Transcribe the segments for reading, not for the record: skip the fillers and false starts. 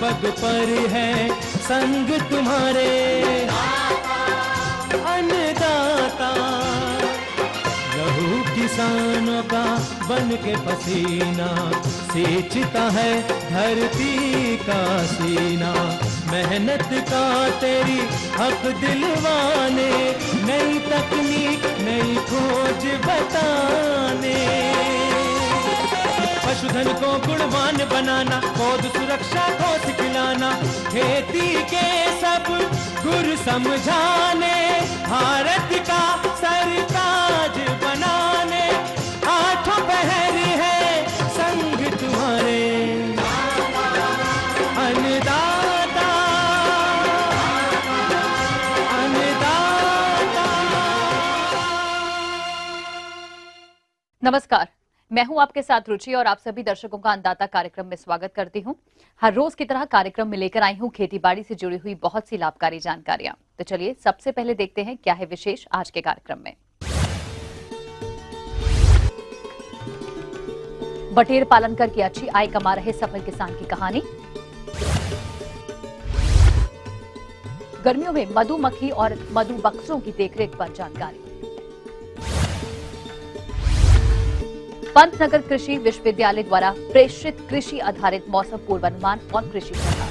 पग पर है संग तुम्हारे। अन्नदाता लहू किसानों का बन के पसीना सींचता है धरती का सीना। मेहनत का तेरी हक दिलवाने, नई तकनीक नई खोज बताने। पशुधन को गुणवान बनाना, पौध सुरक्षा को सिखलाना, खेती के सब गुर समझाने, भारत का सरताज बनाने। आठों पहर है संग तुम्हारे। अन्नदाता अन्नदाता। नमस्कार, मैं हूं आपके साथ रुचि और आप सभी दर्शकों का अन्नदाता कार्यक्रम में स्वागत करती हूं। हर रोज की तरह कार्यक्रम में लेकर आई हूं खेतीबाड़ी से जुड़ी हुई बहुत सी लाभकारी जानकारियां। तो चलिए सबसे पहले देखते हैं क्या है विशेष आज के कार्यक्रम में। बटेर पालन करके अच्छी आय कमा रहे सफल किसान की कहानी। गर्मियों में मधुमक्खी और मधुबक्सों की देखरेख पर जानकारी। पंतनगर कृषि विश्वविद्यालय द्वारा प्रेषित कृषि आधारित मौसम पूर्वानुमान और कृषि सलाह।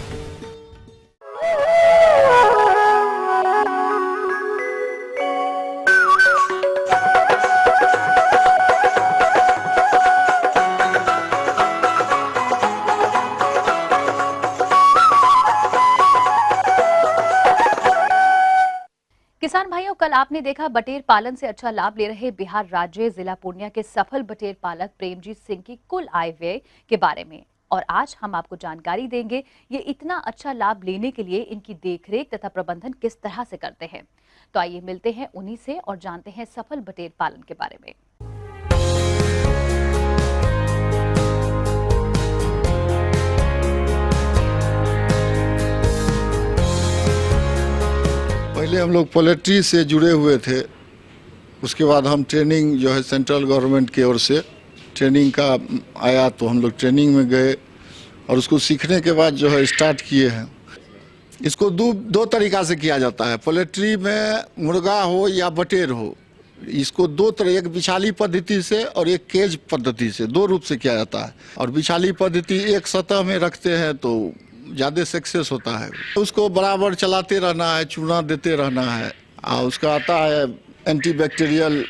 किसान भाइयों, कल आपने देखा बटेर पालन से अच्छा लाभ ले रहे बिहार राज्य जिला पूर्णिया के सफल बटेर पालक प्रेमजीत सिंह की कुल आय व्यय के बारे में। और आज हम आपको जानकारी देंगे ये इतना अच्छा लाभ लेने के लिए इनकी देखरेख तथा प्रबंधन किस तरह से करते हैं। तो आइए मिलते हैं उन्हीं से और जानते हैं सफल बटेर पालन के बारे में। पहले हम लोग पोल्ट्री से जुड़े हुए थे, उसके बाद हम ट्रेनिंग जो है सेंट्रल गवर्नमेंट की ओर से ट्रेनिंग का आया तो हम लोग ट्रेनिंग में गए और उसको सीखने के बाद जो है स्टार्ट किए हैं। इसको दो तरीका से किया जाता है। पोल्ट्री में मुर्गा हो या बटेर हो, इसको दो तरह, एक बिछाली पद्धति से और एक केज पद्धति से, दो रूप से किया जाता है। और बिछाली पद्धति एक सतह में रखते हैं तो ज़्यादा सक्सेस होता है। उसको बराबर चलाते रहना है, चूना देते रहना है और उसका आता है एंटीबैक्टीरियल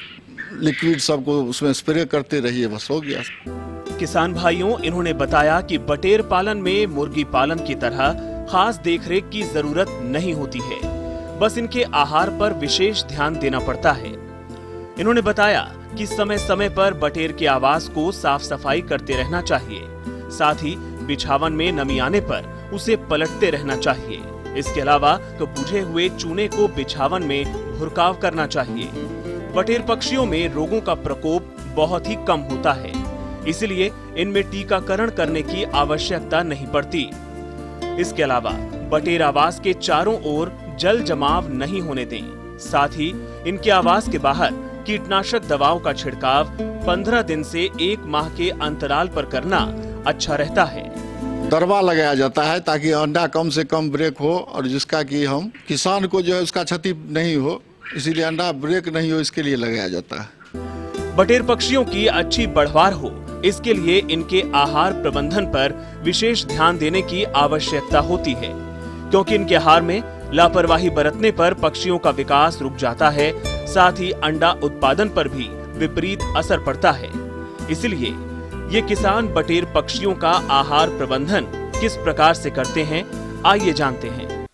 लिक्विड, सबको उसमें स्प्रे करते रहिए, बस हो गया। किसान भाइयों, इन्होंने बताया कि बटेर पालन में मुर्गी पालन की तरह खास देखरेख की जरूरत नहीं होती है, बस इनके आहार पर विशेष ध्यान देना पड़ता है। इन्होंने बताया कि समय समय पर बटेर के आवास को साफ सफाई करते रहना चाहिए, साथ ही बिछावन में नमी आने पर उसे पलटते रहना चाहिए। इसके अलावा तो बुझे हुए चूने को बिछावन में भुरकाव करना चाहिए। बटेर पक्षियों में रोगों का प्रकोप बहुत ही कम होता है, इसलिए इनमें टीकाकरण करने की आवश्यकता नहीं पड़ती। इसके अलावा बटेर आवास के चारों ओर जल जमाव नहीं होने दें। साथ ही इनके आवास के बाहर कीटनाशक दवाओं का छिड़काव 15 दिन से 1 माह के अंतराल पर करना अच्छा रहता है। दरवा लगाया जाता है ताकि अंडा कम से कम ब्रेक हो और जिसका कि हम किसान को जो है उसका क्षति नहीं हो, इसीलिए अंडा ब्रेक नहीं हो, इसके लिए लगाया जाता है। बटेर पक्षियों की अच्छी बढ़वार हो, इसके लिए इनके आहार प्रबंधन पर विशेष ध्यान देने की आवश्यकता होती है, क्योंकि इनके आहार में लापरवाही बरतने पर पक्षियों का विकास रुक जाता है, साथ ही अंडा उत्पादन पर भी विपरीत असर पड़ता है। इसलिए ये किसान बटेर पक्षियों का आहार प्रबंधन किस प्रकार से करते हैं, आइए जानते हैं।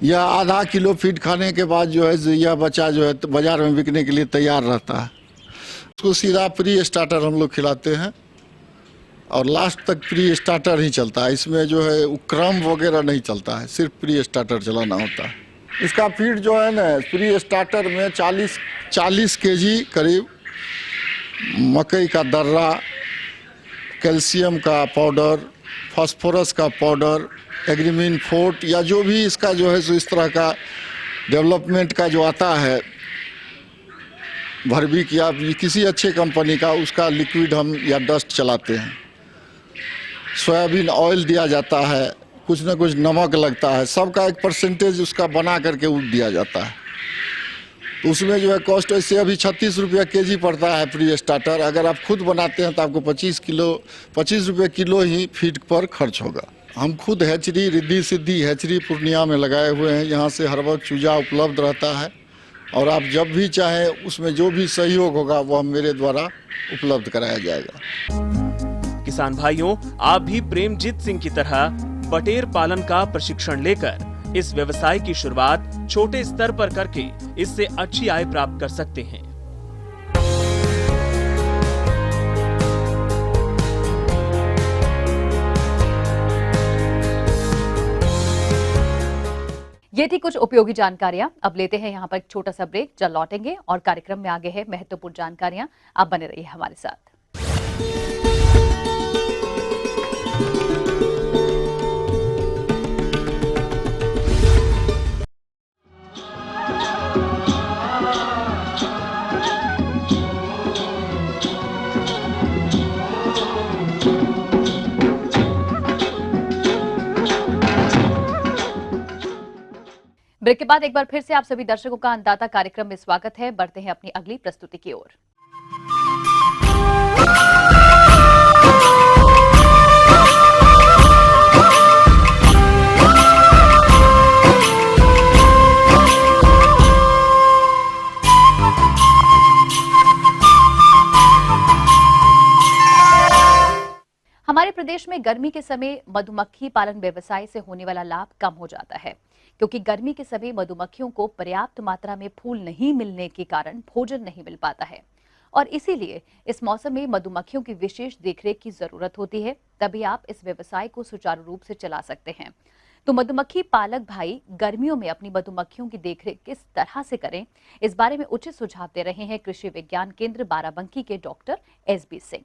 यह आधा किलो फीड खाने के बाद जो है यह बच्चा जो है बाजार में बिकने के लिए तैयार रहता है। उसको सीधा प्री स्टार्टर हम लोग खिलाते हैं और लास्ट तक प्री स्टार्टर ही चलता है। इसमें जो है क्रम वगैरह नहीं चलता है, सिर्फ प्री स्टार्टर चलाना होता है। इसका फीड जो है ना, प्री स्टार्टर में 40 केजी करीब मकई का दर्रा, कैल्शियम का पाउडर, फास्फोरस का पाउडर, एग्रीमीन फोर्ट या जो भी इसका जो है सो इस तरह का डेवलपमेंट का जो आता है भरबिक या किसी अच्छे कंपनी का, उसका लिक्विड हम या डस्ट चलाते हैं। सोयाबीन ऑयल दिया जाता है, कुछ ना कुछ नमक लगता है, सबका एक परसेंटेज उसका बना करके दिया जाता है। तो उसमें जो है कॉस्ट ऐसे अभी 36 रुपया केजी पड़ता है प्री स्टार्टर। अगर आप खुद बनाते हैं तो आपको 25 रुपये किलो ही फीड पर खर्च होगा। हम खुद हैचरी रिद्धि सिद्धि हैचरी पूर्णिया में लगाए हुए हैं। यहाँ से हर वक्त चूजा उपलब्ध रहता है और आप जब भी चाहें उसमें जो भी सहयोग होगा वो मेरे द्वारा उपलब्ध कराया जाएगा। किसान भाइयों, आप भी प्रेमजीत सिंह की तरह बटेर पालन का प्रशिक्षण लेकर इस व्यवसाय की शुरुआत छोटे स्तर पर करके इससे अच्छी आय प्राप्त कर सकते हैं। ये थी कुछ उपयोगी जानकारियां। अब लेते हैं यहाँ पर एक छोटा सा ब्रेक, जल्द लौटेंगे और कार्यक्रम में आगे है महत्वपूर्ण जानकारियां। आप बने रहिए हमारे साथ। ब्रेक के बाद एक बार फिर से आप सभी दर्शकों का अन्नदाता कार्यक्रम में स्वागत है। बढ़ते हैं अपनी अगली प्रस्तुति की ओर। हमारे प्रदेश में गर्मी के समय मधुमक्खी पालन व्यवसाय से होने वाला लाभ कम हो जाता है, क्योंकि गर्मी के समय मधुमक्खियों को पर्याप्त मात्रा में फूल नहीं मिलने के कारण भोजन नहीं मिल पाता है और इसीलिए इस मौसम में मधुमक्खियों की विशेष देखरेख की जरूरत होती है। तभी आप इस व्यवसाय को सुचारू रूप से चला सकते हैं। तो मधुमक्खी पालक भाई गर्मियों में अपनी मधुमक्खियों की देखरेख किस तरह से करें, इस बारे में उचित सुझाव दे रहे हैं कृषि विज्ञान केंद्र बाराबंकी के डॉक्टर SB सिंह।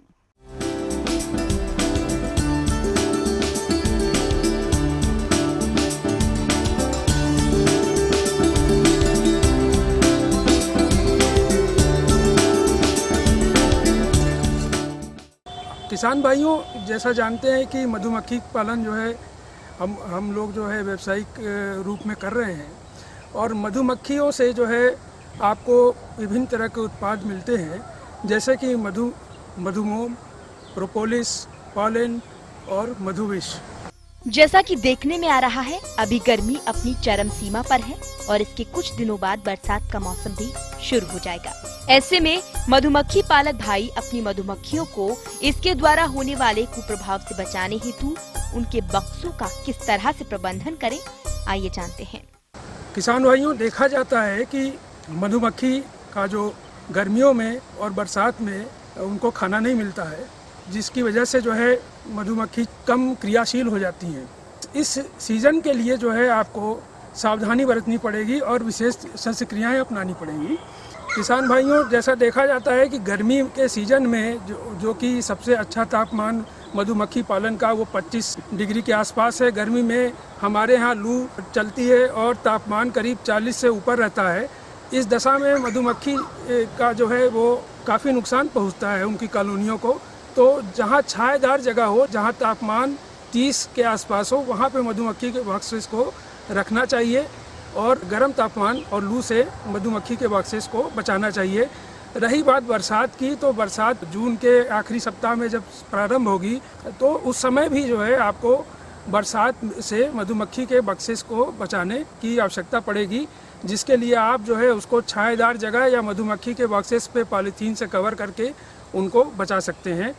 किसान भाइयों, जैसा जानते हैं कि मधुमक्खी पालन जो है हम लोग जो है व्यावसायिक रूप में कर रहे हैं और मधुमक्खियों से जो है आपको विभिन्न तरह के उत्पाद मिलते हैं, जैसे कि मधुमोम, प्रोपोलिस, पॉलन और मधुविष। जैसा कि देखने में आ रहा है, अभी गर्मी अपनी चरम सीमा पर है और इसके कुछ दिनों बाद बरसात का मौसम भी शुरू हो जाएगा। ऐसे में मधुमक्खी पालक भाई अपनी मधुमक्खियों को इसके द्वारा होने वाले कुप्रभाव से बचाने हेतु उनके बक्सों का किस तरह से प्रबंधन करें, आइए जानते हैं। किसान भाइयों, देखा जाता है कि मधुमक्खी का जो गर्मियों में और बरसात में उनको खाना नहीं मिलता है, जिसकी वजह से जो है मधुमक्खी कम क्रियाशील हो जाती हैं। इस सीजन के लिए जो है आपको सावधानी बरतनी पड़ेगी और विशेष संक्रियाएं अपनानी पड़ेंगी। किसान भाइयों, जैसा देखा जाता है कि गर्मी के सीजन में जो कि सबसे अच्छा तापमान मधुमक्खी पालन का वो 25 डिग्री के आसपास है। गर्मी में हमारे यहाँ लू चलती है और तापमान करीब 40 से ऊपर रहता है। इस दशा में मधुमक्खी का जो है वो काफ़ी नुकसान पहुँचता है उनकी कॉलोनियों को। तो जहाँ छायादार जगह हो, जहाँ तापमान 30 के आसपास हो, वहाँ पे मधुमक्खी के बॉक्सेस को रखना चाहिए और गर्म तापमान और लू से मधुमक्खी के बॉक्सेस को बचाना चाहिए। रही बात बरसात की, तो बरसात जून के आखिरी सप्ताह में जब प्रारंभ होगी तो उस समय भी जो है आपको बरसात से मधुमक्खी के बॉक्सेस को बचाने की आवश्यकता पड़ेगी, जिसके लिए आप जो है उसको छायादार जगह या मधुमक्खी के बॉक्सेस पे पॉलीथीन से कवर करके उनको बचा सकते हैं।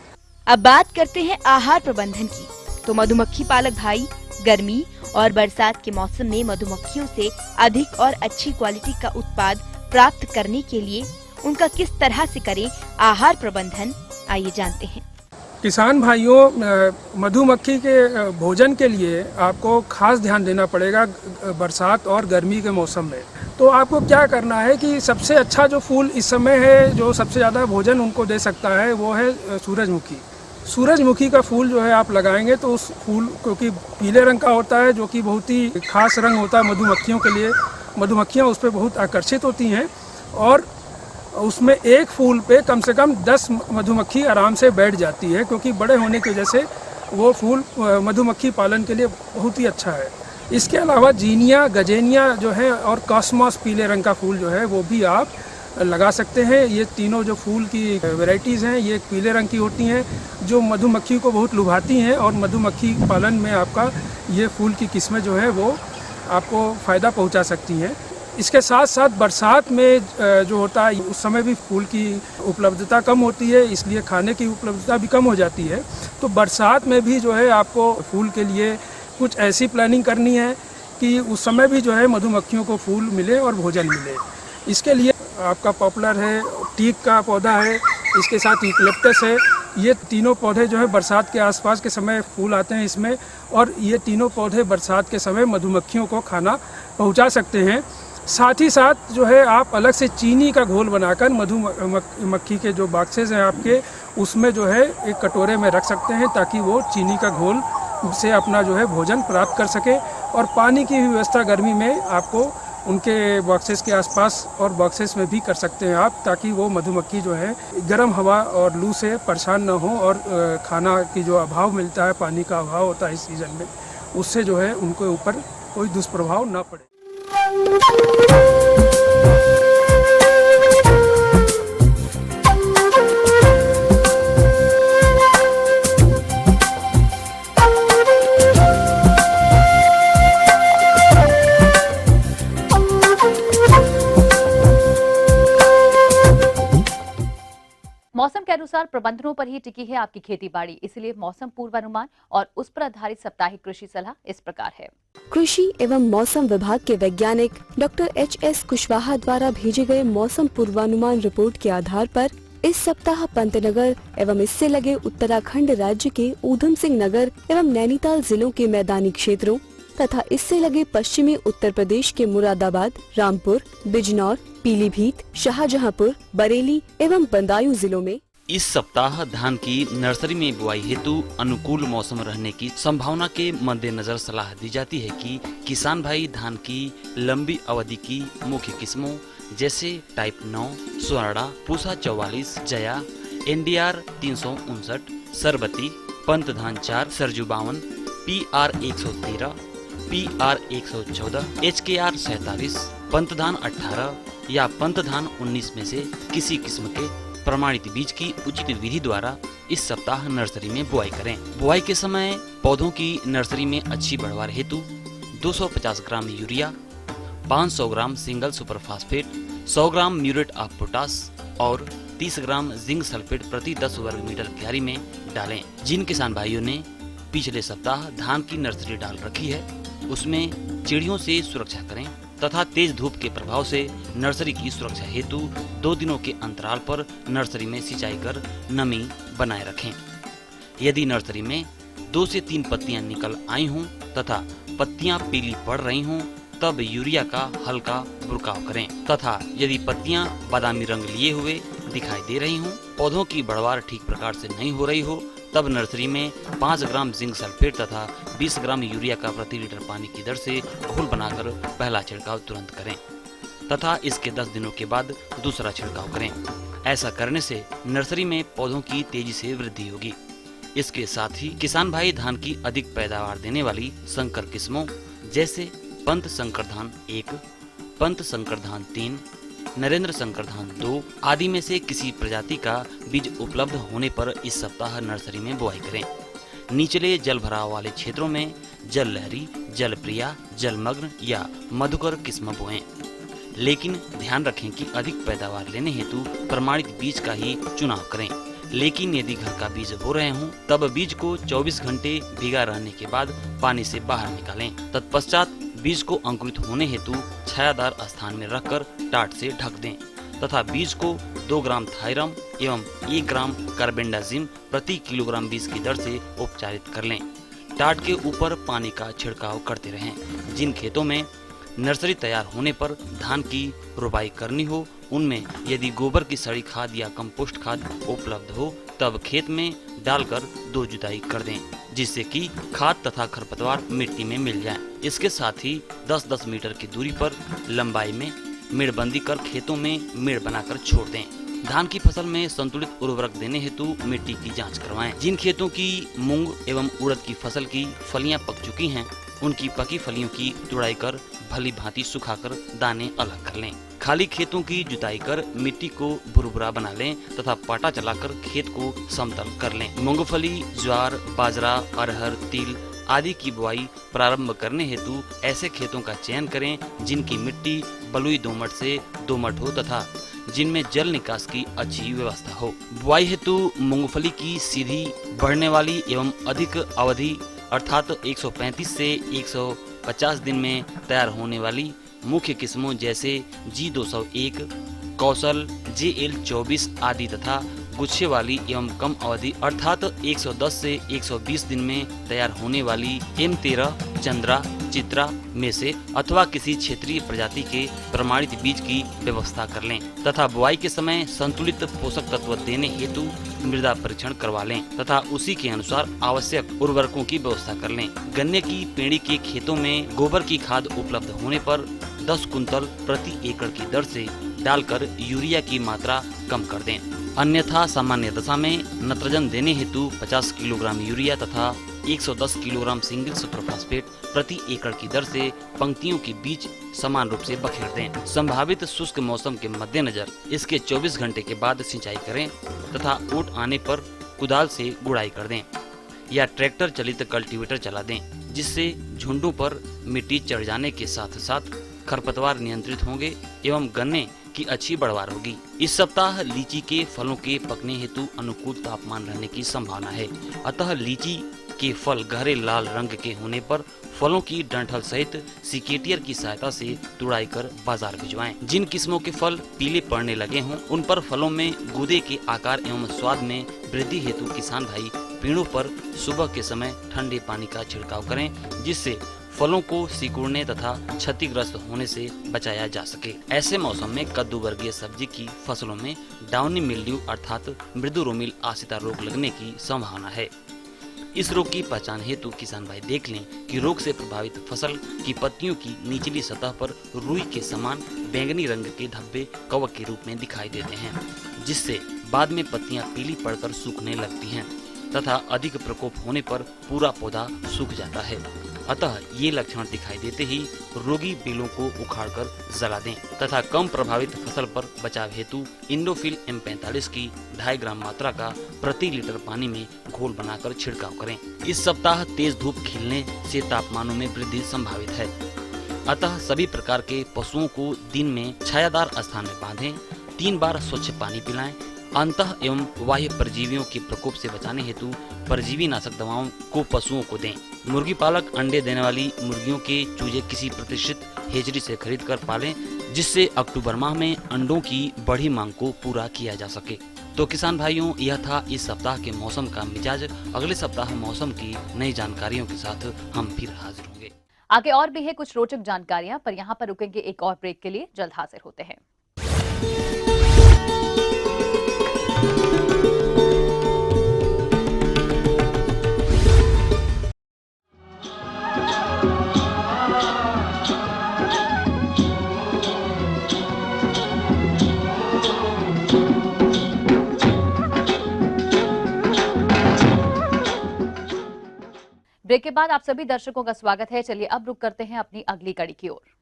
अब बात करते हैं आहार प्रबंधन की। तो मधुमक्खी पालक भाई गर्मी और बरसात के मौसम में मधुमक्खियों से अधिक और अच्छी क्वालिटी का उत्पाद प्राप्त करने के लिए उनका किस तरह से करें आहार प्रबंधन, आइए जानते हैं। किसान भाइयों, मधुमक्खी के भोजन के लिए आपको खास ध्यान देना पड़ेगा बरसात और गर्मी के मौसम में। तो आपको क्या करना है कि सबसे अच्छा जो फूल इस समय है, जो सबसे ज़्यादा भोजन उनको दे सकता है, वो है सूरजमुखी। सूरजमुखी का फूल जो है आप लगाएंगे तो उस फूल, क्योंकि पीले रंग का होता है, जो कि बहुत ही खास रंग होता है मधुमक्खियों के लिए, मधुमक्खियाँ उस पर बहुत आकर्षित होती हैं और उसमें एक फूल पे कम से कम 10 मधुमक्खी आराम से बैठ जाती है, क्योंकि बड़े होने की वजह से वो फूल मधुमक्खी पालन के लिए बहुत ही अच्छा है। इसके अलावा जीनिया, गजेनिया जो है और कॉस्मोस पीले रंग का फूल जो है वो भी आप लगा सकते हैं। ये तीनों जो फूल की वैरायटीज़ हैं ये पीले रंग की होती हैं जो मधुमक्खी को बहुत लुभाती हैं और मधुमक्खी पालन में आपका ये फूल की किस्में जो है वो आपको फ़ायदा पहुंचा सकती हैं। इसके साथ साथ बरसात में जो होता है उस समय भी फूल की उपलब्धता कम होती है, इसलिए खाने की उपलब्धता भी कम हो जाती है। तो बरसात में भी जो है आपको फूल के लिए कुछ ऐसी प्लानिंग करनी है कि उस समय भी जो है मधुमक्खियों को फूल मिले और भोजन मिले। इसके लिए आपका पॉपुलर है, टीक का पौधा है, इसके साथ यूकलिप्टस है। ये तीनों पौधे जो है बरसात के आसपास के समय फूल आते हैं इसमें, और ये तीनों पौधे बरसात के समय मधुमक्खियों को खाना पहुंचा सकते हैं। साथ ही साथ जो है आप अलग से चीनी का घोल बनाकर मधुमक्खी के जो बॉक्सेस हैं आपके, उसमें जो है एक कटोरे में रख सकते हैं ताकि वो चीनी का घोल से अपना जो है भोजन प्राप्त कर सके। और पानी की व्यवस्था गर्मी में आपको उनके बॉक्सेस के आसपास और बॉक्सेस में भी कर सकते हैं आप, ताकि वो मधुमक्खी जो है गर्म हवा और लू से परेशान न हो और खाना की जो अभाव मिलता है, पानी का अभाव होता है इस सीज़न में, उससे जो है उनके ऊपर कोई दुष्प्रभाव न पड़े। मौसम के अनुसार प्रबंधनों पर ही टिकी है आपकी खेती बाड़ी, इसलिए मौसम पूर्वानुमान और उस पर आधारित साप्ताहिक कृषि सलाह इस प्रकार है। कृषि एवं मौसम विभाग के वैज्ञानिक डॉक्टर एच.एस. कुशवाहा द्वारा भेजे गए मौसम पूर्वानुमान रिपोर्ट के आधार पर इस सप्ताह पंतनगर एवं इससे लगे उत्तराखंड राज्य के ऊधम सिंह नगर एवं नैनीताल जिलों के मैदानी क्षेत्रों तथा इससे लगे पश्चिमी उत्तर प्रदेश के मुरादाबाद, रामपुर, बिजनौर, पीलीभीत, शाहजहांपुर, बरेली एवं बदायूं जिलों में इस सप्ताह धान की नर्सरी में बुआई हेतु अनुकूल मौसम रहने की संभावना के मद्देनजर सलाह दी जाती है कि किसान भाई धान की लंबी अवधि की मुख्य किस्मों जैसे टाइप 9, स्वर्णा, पूसा 44, जया, NDR 359, सरबती, पंत धान 4, Sarju 52, PR 113, PR 114, HKR 47, Pant धान 18 या पंत धान 19 में से किसी किस्म के प्रमाणित बीज की उचित विधि द्वारा इस सप्ताह नर्सरी में बुआई करें। बुआई के समय पौधों की नर्सरी में अच्छी बढ़वार हेतु 250 gram urea, 500 gram single super phosphate, 100 gram muriate of potash और 30 ग्राम जिंक सल्फेट प्रति 10 वर्ग मीटर क्यारी में डालें। जिन किसान भाइयों ने पिछले सप्ताह धान की नर्सरी डाल रखी है उसमें चिड़ियों से सुरक्षा करें तथा तेज धूप के प्रभाव से नर्सरी की सुरक्षा हेतु 2 दिनों के अंतराल पर नर्सरी में सिंचाई कर नमी बनाए रखें। यदि नर्सरी में 2 से 3 पत्तियां निकल आई हों तथा पत्तियां पीली पड़ रही हों तब यूरिया का हल्का बुरकाव करें तथा यदि पत्तियां बादामी रंग लिए हुए दिखाई दे रही हों, पौधों की बढ़वार ठीक प्रकार से नहीं हो रही हो तब नर्सरी में 5 ग्राम जिंक सल्फेट तथा 20 ग्राम यूरिया का प्रति लीटर पानी की दर से घोल बनाकर पहला छिड़काव तुरंत करें तथा इसके 10 दिनों के बाद दूसरा छिड़काव करें। ऐसा करने से नर्सरी में पौधों की तेजी से वृद्धि होगी। इसके साथ ही किसान भाई धान की अधिक पैदावार देने वाली संकर किस्मों जैसे पंत संकर धान 1, पंत संकर धान 3, नरेंद्र शंकर धान 2 आदि में से किसी प्रजाति का बीज उपलब्ध होने पर इस सप्ताह नर्सरी में बुआई करें। निचले जल भराव वाले क्षेत्रों में जल लहरी, जल प्रिया, जलमग्न या मधुकर किस्म बोएं। लेकिन ध्यान रखें कि अधिक पैदावार लेने हेतु प्रमाणित बीज का ही चुनाव करें। लेकिन यदि घर का बीज बो रहे हों तब बीज को 24 घंटे भीगा रहने के बाद पानी से बाहर निकालें। तत्पश्चात बीज को अंकुरित होने हेतु छायादार स्थान में रखकर टाट से ढक दें तथा बीज को 2 ग्राम थायरम एवं 1 ग्राम कार्बेंडाजिम प्रति किलोग्राम बीज की दर से उपचारित कर लें। टाट के ऊपर पानी का छिड़काव करते रहें। जिन खेतों में नर्सरी तैयार होने पर धान की रोपाई करनी हो उनमें यदि गोबर की सड़ी खाद या कंपोस्ट खाद उपलब्ध हो तब खेत में डालकर 2 जुताई कर दें जिससे कि खाद तथा खरपतवार मिट्टी में मिल जाए। इसके साथ ही 10-10 मीटर की दूरी पर लंबाई में मेड़बंदी कर खेतों में मेड़ बनाकर छोड़ दें। धान की फसल में संतुलित उर्वरक देने हेतु मिट्टी की जांच करवाएं। जिन खेतों की मूंग एवं उड़द की फसल की फलियां पक चुकी हैं, उनकी पकी फलियों की तुड़ाई कर भली भांति सुखाकर दाने अलग कर लें। खाली खेतों की जुताई कर मिट्टी को भुरभुरा बना लें तथा पाटा चलाकर खेत को समतल कर लें। मूंगफली, ज्वार, बाजरा, अरहर, तिल आदि की बुआई प्रारंभ करने हेतु ऐसे खेतों का चयन करें जिनकी मिट्टी बलुई दोमट से दोमट हो तथा जिनमें जल निकास की अच्छी व्यवस्था हो। बुआई हेतु मूंगफली की सीधी बढ़ने वाली एवं अधिक अवधि अर्थात 135 से 150 दिन में तैयार होने वाली मुख्य किस्मों जैसे G201, कौशल, JL24 आदि तथा गुच्छे वाली एवं कम अवधि अर्थात 110 से 120 दिन में तैयार होने वाली M13, चंद्रा, चित्रा में से अथवा किसी क्षेत्रीय प्रजाति के प्रमाणित बीज की व्यवस्था कर लें तथा बुआई के समय संतुलित पोषक तत्व देने हेतु मृदा परीक्षण करवा लें तथा उसी के अनुसार आवश्यक उर्वरकों की व्यवस्था कर लें। गन्ने की पेड़ी के खेतों में गोबर की खाद उपलब्ध होने पर 10 कुंतल प्रति एकड़ की दर से डालकर यूरिया की मात्रा कम कर दें। अन्यथा सामान्य दशा में नत्रजन देने हेतु 50 किलोग्राम यूरिया तथा 110 किलोग्राम सिंगल सुपरफॉस्फेट प्रति एकड़ की दर से पंक्तियों के बीच समान रूप से बखेर दें। संभावित शुष्क मौसम के मद्देनजर इसके 24 घंटे के बाद सिंचाई करें तथा ओट आने पर कुदाल से गुड़ाई कर दें या ट्रैक्टर चलित कल्टीवेटर चला दें, जिससे झुंडों पर मिट्टी चढ़ जाने के साथ साथ खरपतवार नियंत्रित होंगे एवं गन्ने की अच्छी बढ़वार होगी। इस सप्ताह लीची के फलों के पकने हेतु अनुकूल तापमान रहने की संभावना है, अतः लीची के फल गहरे लाल रंग के होने पर फलों की डंठल सहित सिकेटियर की सहायता से तुड़ाई कर बाजार भिजवाएं। जिन किस्मों के फल पीले पड़ने लगे हों, उन पर फलों में गूदे के आकार एवं स्वाद में वृद्धि हेतु किसान भाई पेड़ों पर सुबह के समय ठंडे पानी का छिड़काव करें, जिससे फलों को सिकुड़ने तथा क्षतिग्रस्त होने से बचाया जा सके। ऐसे मौसम में कद्दू वर्गीय सब्जी की फसलों में डाउनी मिल्ड्यू अर्थात मृदु रोमिल आश्रिता रोग लगने की संभावना है। इस रोग की पहचान हेतु किसान भाई देख लें कि रोग से प्रभावित फसल की पत्तियों की निचली सतह पर रुई के समान बैंगनी रंग के धब्बे कवक के रूप में दिखाई देते हैं, जिससे बाद में पत्तियां पीली पड़कर सूखने लगती हैं तथा अधिक प्रकोप होने पर पूरा पौधा सूख जाता है। अतः ये लक्षण दिखाई देते ही रोगी बेलों को उखाड़कर जला दें तथा कम प्रभावित फसल पर बचाव हेतु इंडोफिल M45 की 2.5 ग्राम मात्रा का प्रति लीटर पानी में घोल बनाकर छिड़काव करें। इस सप्ताह तेज धूप खिलने से तापमानों में वृद्धि संभावित है, अतः सभी प्रकार के पशुओं को दिन में छायादार स्थान में बांधें, 3 बार स्वच्छ पानी पिलाएं, अंतः एवं बाह्य परजीवियों के प्रकोप से बचाने हेतु परजीवी नाशक दवाओं को पशुओं को दें। मुर्गी पालक अंडे देने वाली मुर्गियों के चूजे किसी प्रतिष्ठित हेचरी से खरीद कर पालें, जिससे अक्टूबर माह में अंडों की बढ़ी मांग को पूरा किया जा सके। तो किसान भाइयों, यह था इस सप्ताह के मौसम का मिजाज। अगले सप्ताह मौसम की नई जानकारियों के साथ हम फिर हाजिर होंगे। आगे और भी है कुछ रोचक जानकारियां, पर यहाँ पर रुकेंगे एक और ब्रेक के लिए। जल्द हाजिर होते हैं। ब्रेक के बाद आप सभी दर्शकों का स्वागत है। चलिए अब रुक करते हैं अपनी अगली कड़ी की ओर।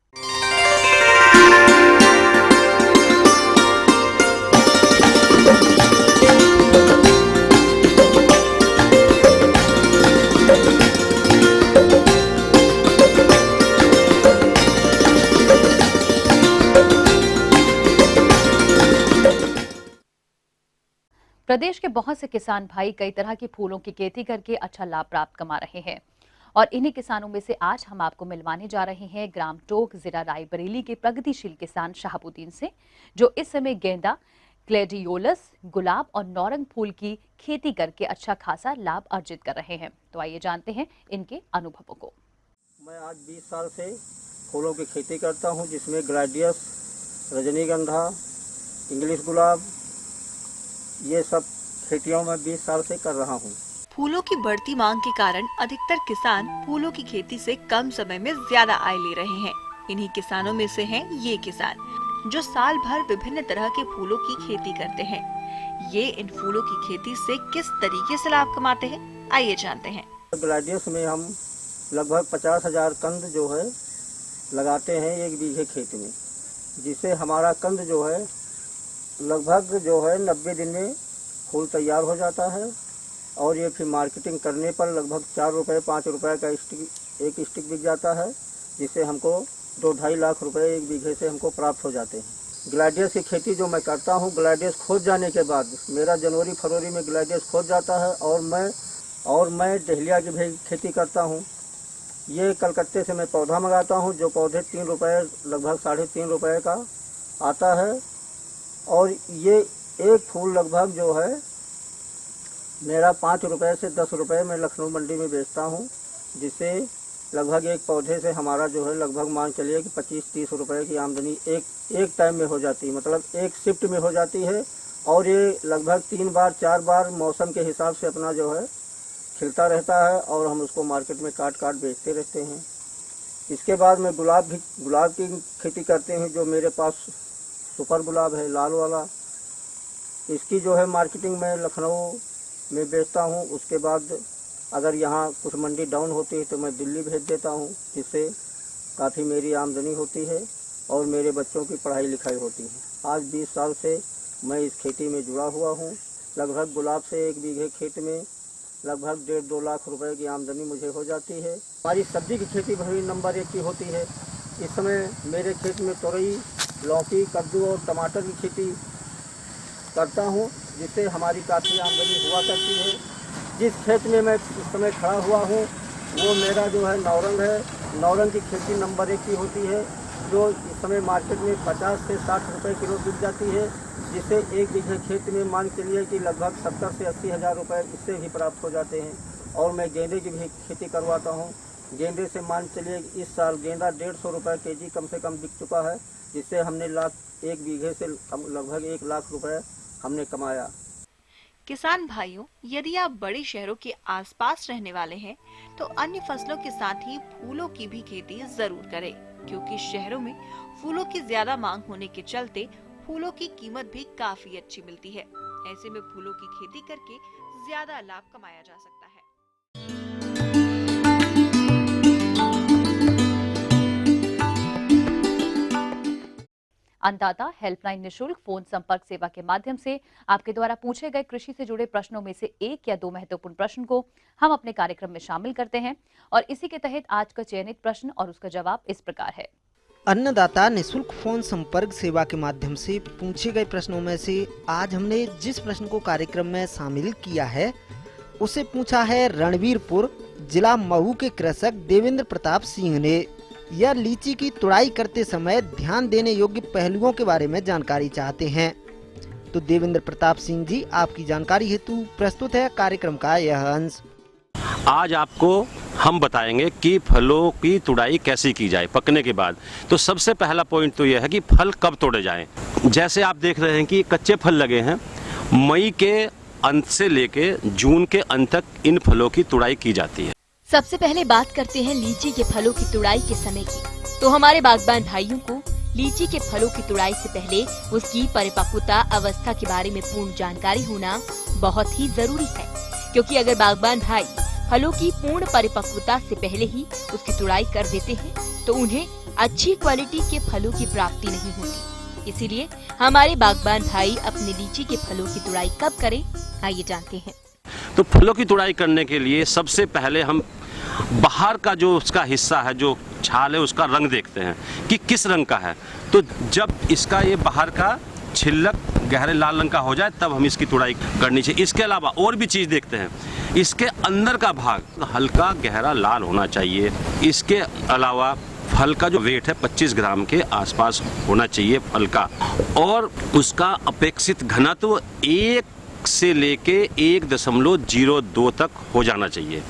प्रदेश के बहुत से किसान भाई कई तरह की फूलों की खेती करके अच्छा लाभ प्राप्त कमा रहे हैं और इन्हीं किसानों में से आज हम आपको मिलवाने जा रहे हैं ग्राम टोक, जिला रायबरेली के प्रगतिशील किसान शहाबुद्दीन से, जो इस समय गेंदा, ग्लेडियोलस, गुलाब और नौरंग फूल की खेती करके अच्छा खासा लाभ अर्जित कर रहे हैं। तो आइए जानते हैं इनके अनुभवों को। मैं आज 20 साल से फूलों की खेती करता हूं, जिसमें ग्लैडियस, रजनीगंधा, इंग्लिश गुलाब, ये सब खेतियों में 20 साल से कर रहा हूँ। फूलों की बढ़ती मांग के कारण अधिकतर किसान फूलों की खेती से कम समय में ज्यादा आय ले रहे हैं। इन्हीं किसानों में से हैं ये किसान। जो साल भर विभिन्न तरह के फूलों की खेती करते हैं। ये इन फूलों की खेती से किस तरीके से लाभ कमाते हैं, आइए जानते हैं। ग्लैडियस में हम लगभग 50,000 कंद जो है लगाते हैं 1 बीघे खेत में, जिससे हमारा कंद जो है लगभग जो है 90 दिन में फूल तैयार हो जाता है। और ये फिर मार्केटिंग करने पर लगभग 4 रुपये 5 रुपये का एक स्टिक बिक जाता है, जिससे हमको 2-2.5 लाख रुपए 1 बीघे से हमको प्राप्त हो जाते हैं। ग्लैडियस की खेती जो मैं करता हूँ, ग्लैडियस खोद जाने के बाद मेरा जनवरी फरवरी में ग्लैडियस खोद जाता है और मैं डहलिया की भी खेती करता हूँ। ये कलकत्ते से मैं पौधा मंगाता हूँ, जो पौधे 3 रुपये लगभग 3.5 रुपये का आता है। और ये एक फूल लगभग जो है मेरा 5 रुपये से 10 रुपये मैं लखनऊ मंडी में बेचता हूँ, जिससे लगभग एक पौधे से हमारा जो है लगभग मान चलिए कि 25-30 रुपये की आमदनी एक टाइम में हो जाती है, मतलब एक शिफ्ट में हो जाती है। और ये लगभग 3 बार 4 बार मौसम के हिसाब से अपना जो है खिलता रहता है और हम उसको मार्केट में काट बेचते रहते हैं। इसके बाद मैं गुलाब की खेती करते हैं, जो मेरे पास सुपर गुलाब है लाल वाला। इसकी जो है मार्केटिंग में लखनऊ में बेचता हूँ। उसके बाद अगर यहाँ कुछ मंडी डाउन होती है तो मैं दिल्ली भेज देता हूँ, जिससे काफ़ी मेरी आमदनी होती है और मेरे बच्चों की पढ़ाई लिखाई होती है। आज 20 साल से मैं इस खेती में जुड़ा हुआ हूँ। लगभग गुलाब से 1 बीघे खेत में लगभग 1.5-2 लाख रुपए की आमदनी मुझे हो जाती है। हमारी सब्जी की खेती भी नंबर 1 की होती है। इस समय मेरे खेत में तोरई, लौकी, कद्दू और टमाटर की खेती करता हूँ, जिससे हमारी काफ़ी आमदनी हुआ करती है। जिस खेत में मैं इस समय खड़ा हुआ हूँ वो मेरा जो है नौरंग है। नौरंग की खेती नंबर 1 की होती है, जो इस समय मार्केट में 50 से 60 रुपये किलो बिक जाती है, जिससे 1 बीघे खेत में मान के लिए कि लगभग 70 से 80 हज़ार रुपये इससे भी प्राप्त हो जाते हैं। और मैं गेंदे की भी खेती करवाता हूँ। गेंदे से मान चलिए इस साल गेंदा 150 रुपये केजी कम से कम बिक चुका है, जिससे हमने 1 बीघे से लगभग 1 लाख रुपये हमने कमाया। किसान भाइयों, यदि आप बड़े शहरों के आसपास रहने वाले हैं तो अन्य फसलों के साथ ही फूलों की भी खेती जरूर करें, क्योंकि शहरों में फूलों की ज्यादा मांग होने के चलते फूलों की कीमत भी काफी अच्छी मिलती है। ऐसे में फूलों की खेती करके ज्यादा लाभ कमाया जा सकता है। अन्नदाता हेल्पलाइन निशुल्क फोन संपर्क सेवा के माध्यम से आपके द्वारा पूछे गए कृषि से जुड़े प्रश्नों में से 1 या 2 महत्वपूर्ण प्रश्न को हम अपने कार्यक्रम में शामिल करते हैं और इसी के तहत आज का चयनित प्रश्न और उसका जवाब इस प्रकार है। अन्नदाता निशुल्क फोन संपर्क सेवा के माध्यम से पूछे गए प्रश्नों में से आज हमने जिस प्रश्न को कार्यक्रम में शामिल किया है उसे पूछा है रणवीरपुर जिला महू के कृषक देवेंद्र प्रताप सिंह ने। यह लीची की तुड़ाई करते समय ध्यान देने योग्य पहलुओं के बारे में जानकारी चाहते हैं। तो देवेंद्र प्रताप सिंह जी, आपकी जानकारी हेतु प्रस्तुत है कार्यक्रम का यह अंश। आज आपको हम बताएंगे कि फलों की तुड़ाई कैसे की जाए पकने के बाद। तो सबसे पहला पॉइंट तो यह है कि फल कब तोड़े जाएं। जैसे आप देख रहे हैं कि कच्चे फल लगे हैं, मई के अंत से लेके जून के अंत तक इन फलों की तुड़ाई की जाती है। सबसे पहले बात करते हैं लीची के फलों की तुड़ाई के समय की। तो हमारे बागबान भाइयों को लीची के फलों की तुड़ाई से पहले उसकी परिपक्वता अवस्था के बारे में पूर्ण जानकारी होना बहुत ही जरूरी है, क्योंकि अगर बागबान भाई फलों की पूर्ण परिपक्वता से पहले ही उसकी तुड़ाई कर देते हैं तो उन्हें अच्छी क्वालिटी के फलों की प्राप्ति नहीं होती। इसीलिए हमारे बागबान भाई अपने लीची के फलों की तुड़ाई कब करें, आइए जानते हैं। तो फलों की तुड़ाई करने के लिए सबसे पहले हम बाहर का जो उसका हिस्सा है, जो छाल है, उसका रंग देखते हैं कि किस रंग का है। तो जब इसका ये बाहर का छिलक गहरे लाल रंग का हो जाए तब हम इसकी तुड़ाई करनी चाहिए। इसके अलावा और भी चीज़ देखते हैं, इसके अंदर का भाग हल्का गहरा लाल होना चाहिए। इसके अलावा फल का जो वेट है 25 ग्राम के आसपास होना चाहिए फल का, और उसका अपेक्षित घनत्व 1 से लेके 1.02 तक हो जाना चाहिए।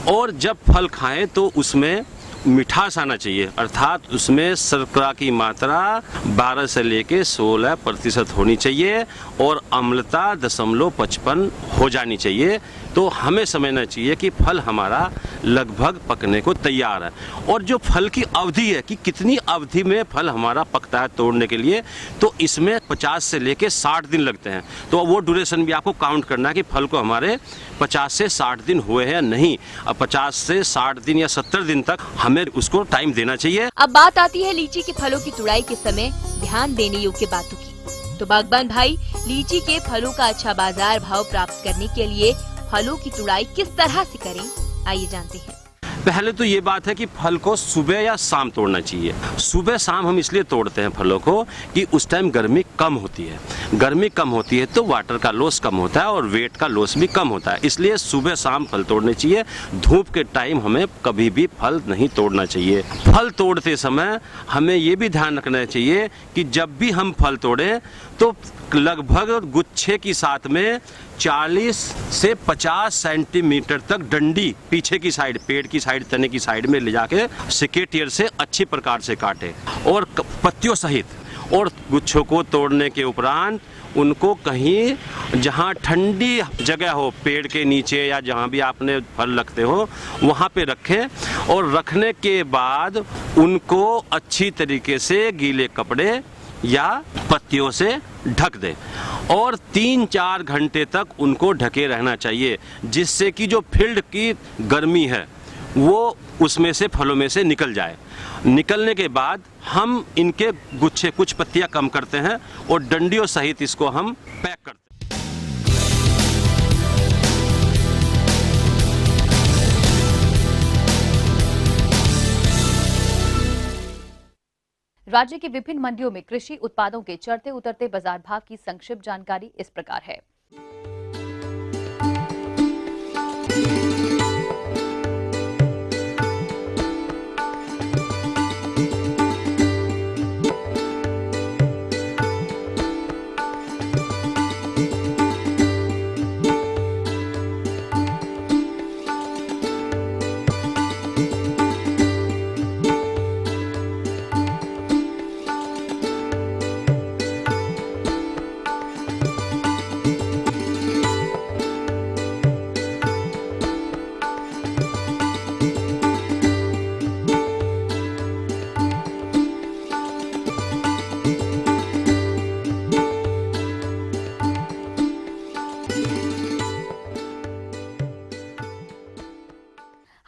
और जब फल खाएं तो उसमें मिठास आना चाहिए, अर्थात उसमें शर्करा की मात्रा 12 से लेके 16% होनी चाहिए और अम्लता 0.55 हो जानी चाहिए। तो हमें समझना चाहिए कि फल हमारा लगभग पकने को तैयार है। और जो फल की अवधि है कि कितनी अवधि में फल हमारा पकता है तोड़ने के लिए, तो इसमें 50 से लेके 60 दिन लगते हैं। तो वो ड्यूरेशन भी आपको काउंट करना है कि फल को हमारे 50 से 60 दिन हुए हैं नहीं, अब 50 से 60 दिन या 70 दिन तक हमें उसको टाइम देना चाहिए। अब बात आती है लीची के फलों की तुड़ाई के समय ध्यान देने योग्य बातों की। तो बागबान भाई लीची के फलों का अच्छा बाजार भाव प्राप्त करने के लिए फलों की तुड़ाई किस तरह से करें, आइए जानते हैं। पहले तो ये बात है कि फल को सुबह या शाम तोड़ना चाहिए। सुबह शाम हम इसलिए तोड़ते हैं फलों को कि उस टाइम गर्मी कम होती है। गर्मी कम होती है तो वाटर का लॉस कम होता है और वेट का लॉस भी कम होता है, इसलिए सुबह शाम फल तोड़ने चाहिए। धूप के टाइम हमें कभी भी फल नहीं तोड़ना चाहिए। फल तोड़ते समय हमें ये भी ध्यान रखना चाहिए कि जब भी हम फल तोड़ें तो लगभग गुच्छे की साथ में 40 से 50 सेंटीमीटर तक डंडी पीछे की साइड, पेड़ की साइड, तने की साइड में ले जाके सिकेटियर से अच्छी प्रकार से काटे और पत्तियों सहित। और गुच्छों को तोड़ने के उपरांत उनको कहीं जहाँ ठंडी जगह हो, पेड़ के नीचे या जहाँ भी आपने फल रखते हो वहाँ पे रखें और रखने के बाद उनको अच्छी तरीके से गीले कपड़े या पत्तियों से ढक दें और 3-4 घंटे तक उनको ढके रहना चाहिए, जिससे कि जो फील्ड की गर्मी है वो उसमें से, फलों में से निकल जाए। निकलने के बाद हम इनके गुच्छे, कुछ पत्तियां कम करते हैं और डंडियों सहित इसको हम पैक करते हैं। राज्य की विभिन्न मंडियों में कृषि उत्पादों के चढ़ते उतरते बाजार भाव की संक्षिप्त जानकारी इस प्रकार है।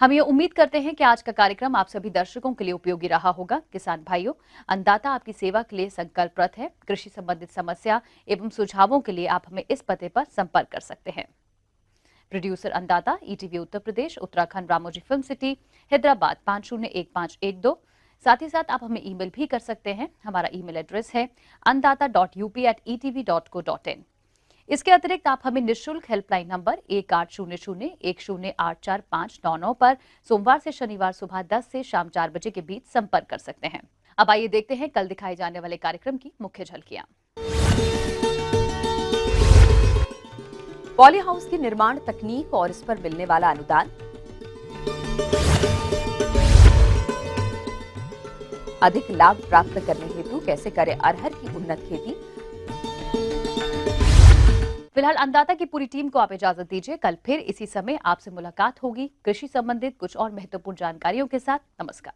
हम ये उम्मीद करते हैं कि आज का कार्यक्रम आप सभी दर्शकों के लिए उपयोगी रहा होगा। किसान भाइयों, अन्नदाता आपकी सेवा के लिए संकल्परत है। कृषि संबंधित समस्या एवं सुझावों के लिए आप हमें इस पते पर संपर्क कर सकते हैं। प्रोड्यूसर अन्नदाता, ETV Uttar Pradesh, Uttarakhand, Ramoji film city, Hyderabad 501512। साथ ही साथ आप हमें ईमेल भी कर सकते हैं। हमारा ईमेल एड्रेस है annadata.up@etv.co.in। इसके अतिरिक्त आप हमें निःशुल्क हेल्पलाइन नंबर 1800-10845999 पर सोमवार से शनिवार सुबह 10 से शाम 4 बजे के बीच संपर्क कर सकते हैं। अब आइए देखते हैं कल दिखाए जाने वाले कार्यक्रम की मुख्य झलकियां। पॉली हाउस की निर्माण तकनीक और इस पर मिलने वाला अनुदान, अधिक लाभ प्राप्त करने हेतु कैसे करें अरहर की उन्नत खेती। फिलहाल अन्नदाता की पूरी टीम को आप इजाजत दीजिए। कल फिर इसी समय आपसे मुलाकात होगी कृषि संबंधित कुछ और महत्वपूर्ण जानकारियों के साथ। नमस्कार।